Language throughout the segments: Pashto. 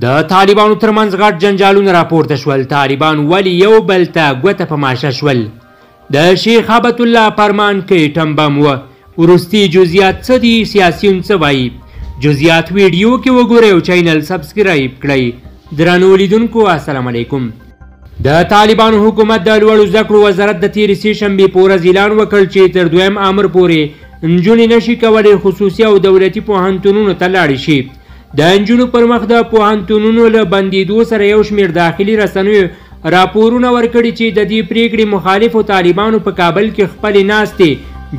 د طالبانو ترمنځ غټ جنجالونه راپورته شول. طالبان ولې یو بل ته ګوته په ماشه شول؟ د شیخ هبت الله فرمان کې ټمبم و. وروستي جزئیات څه دي؟ سیاسیون څه وایي؟ جزئیات ویډیو کې وګورئ او چینل سبسکرایب کړئ. درنو لیدونکو السلام علیکم. د طالبانو حکومت د لوړو زده کړو وزارت د تېرې سې شنبې په ورځ اعلان وکړ چې تر 2 امر پورې نجونې نشي کولی خصوصي او دولتي پوهنتونونو ته لاړې شي. د نجونو پر مخ د پوهنتونونو له بندېدو سره یو شمېر داخلي رسنیو راپورونه ورکړي چې د دې پریکړې مخالفو طالبانو په کابل کې خپلې ناستې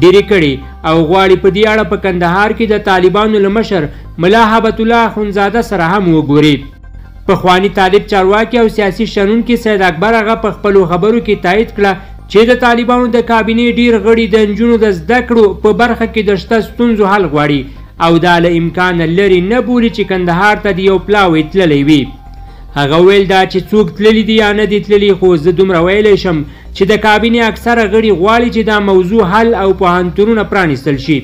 ډېرې کړي او غواړي په دې اړه په کندهار کې د طالبانو له مشر ملا هبت الله اخندزاده سره هم وګوري. پخواني طالب چارواکي او سیاسي شنونکي سید اکبر هغه په خپلو خبرو کې تایید کړه چې د طالبانو د کابینې ډیر غړي د نجونو د زده کړو په برخه کې د شته ستونزو حل غواړي او دا له امکان لرې نه بولي چې کندهار ته د یو پلاوی تللی وي. هغه ویل دا چې څوک تللی دي یا نه دي تللی، خو زه دومره ویلی شم چې د کابینې اکثره غړي غواړي چې دا موضوع حل او پوهنتونونه پرانیستل شي.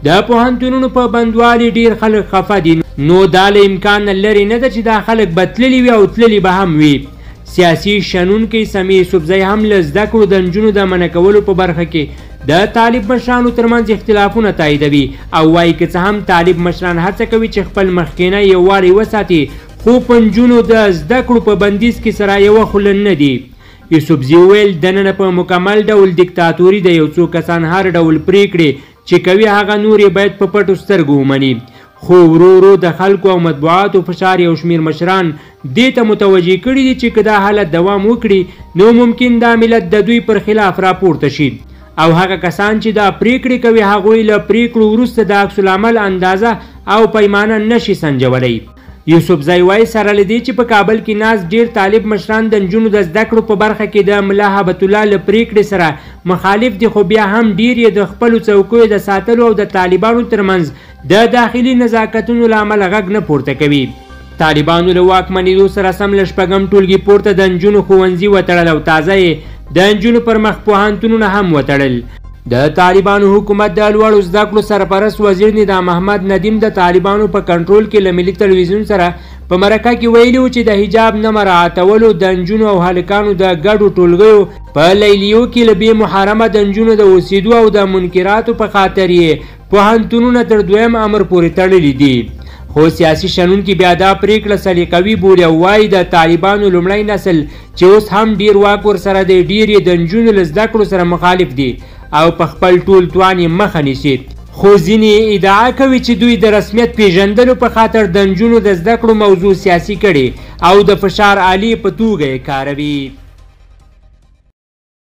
د پوهنتونونو په بندوالي ډیر خلک خفه دي، نو دا له امکان لرې نه ده چې دا خلک به تللي وي او تللي به هم وي. سیاسي شنونکی سمیع یوسفزی هم له زده کړو د نجونو د منع کولو په برخه کې د طالب مشرانو ترمنځ اختلافونه تاییدوي او وایي که څه هم طالب مشران هڅه کوي چې خپل مخکینی یووالی وساتي، خو په نجونو د زده کړو په بندیز کې سره یوه خوله نه دي. یوسفزي وویل دننه په مکمل ډول دیکتاتوري د یو څو کسان هر ډول پریکړې چې کوي هغه نورې باید په پټو سترګو ومني. خو ورو ورو د خلکو او مطبوعاتو فشار یو شمېر مشران دې ته متوجه کړي دي چې که دا حالت دوام وکړي نو ممکن دا ملت د دوی پر خلاف راپورته شي او هغه کسان چې دا پریکړې کوي هغوی له پریکړو وروسته د عکس العمل اندازه او پیمانه نشي سنجولی. یوسفزی وایي سره له دې چې په کابل کې ناست ډیر طالب مشران د نجونو د زده کړو په برخه کې د ملا هبت الله له پریکړې سره مخالف دي، خو بیا هم ډیر یې د خپلو څوکیو د ساتلو او د طالبانو ترمنځ د داخلي نزاکتونو له امله غږ نه پورته کوي. طالبانو له واکمنېدو سره سم له 6 ټولګي پورته د نجونو ښوونځي وتړل او تازه یې د نجونو پر مخ پوهنتونونه هم وتړل. د طالبانو حکومت د لوړو زده کړو سرپرست وزیر نظام محمد ندیم د طالبانو په کنټرول کې له ملي تلویزیون سره په مرکه کې ویلي و چې د حجاب نه مراعاتولو د نجونو او هلکانو د ګډو ټولګیو په لیلیو کې له بې محرمه د نجونو د اوسېدو او د منکراتو په خاطر یې پوهنتونونه تر 2 امر پورې تړلي دي. خو سیاسي شنونکي بیا دا پریکړه سلیقوي بولي او وایي د طالبانو لومړی نسل چې اوس هم ډیر واک ورسره دی ډیر یې د نجونو له زده کړو سره مخالف دي او په خپل ټول توان یې مخه نیسي. خو ځینې ادعا کوي چې دوی د رسمیت پیژندلو په خاطر د نجونو د زده کړو موضوع سیاسي کړي او د فشار آلې په توګه یې کاروي.